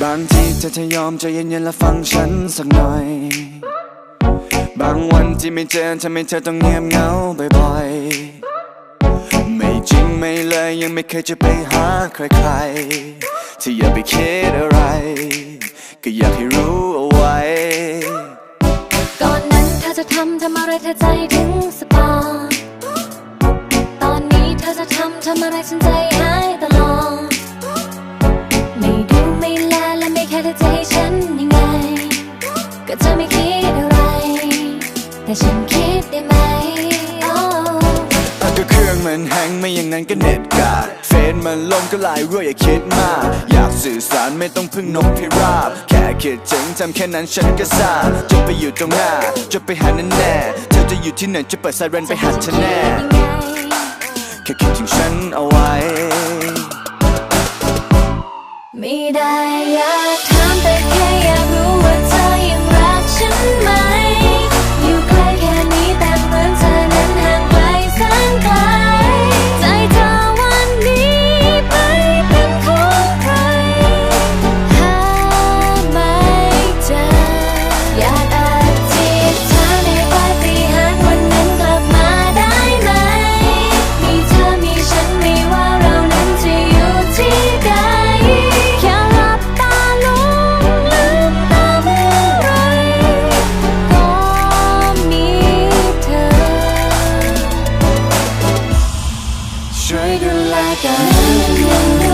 บางทีเธอจะยอมใจเย็นๆและฟังฉันสักหน่อยบางวันที่ไม่เจอทำให้เธอต้องเงียบเหงาบ่อยๆไม่จริงไม่เลยยังไม่เคยจะไปหาใครๆที่อย่าไปคิดอะไรก็อยากให้รู้เอาไว้ก่อนนั้นเธอจะทำอะไรเธอใจถึงสปาตอนนี้เธอจะทำอะไรฉันใจหายตลอดไม่ดูไม่แลและไม่แค่เธอจะให้ฉันยังไงก็จะไม่คิดอะไรแต่ฉันคิดได้ไหมก็เครื่องมันแฮงไม่อย่างนั้นก็เน็ตกาดเฟซมันลงก็ไลน์รั่วอย่าคิดมากอยากสื่อสารไม่ต้องพึ่งนกพิราบแค่คิดถึงทำแค่นั้นฉันก็ทราบจะไปอยู่ตรงหน้าจะไปหาแน่แน่เธอจะอยู่ที่ไหนจะเปิดไซเรนไปหาเธอแน่แค่คิดถึงฉันเอาไว้ไม่ได้อยากถามแต่แค่อยากรู้ว่าเธอยังรักฉันไหมอยู่ใกล้แค่นี้แต่เหมือนเธอนั้นห่างไกลแสนไกลใจเธอวันนี้ไปเป็นของใครหาไม่เจออยากอธิษฐานให้ปาฏิหาริย์วันนั้นกลับมาได้ไหมมีเธอมีฉันไม่ว่าเรานั้นจะอยู่ที่ใดช่วยดูแลกัน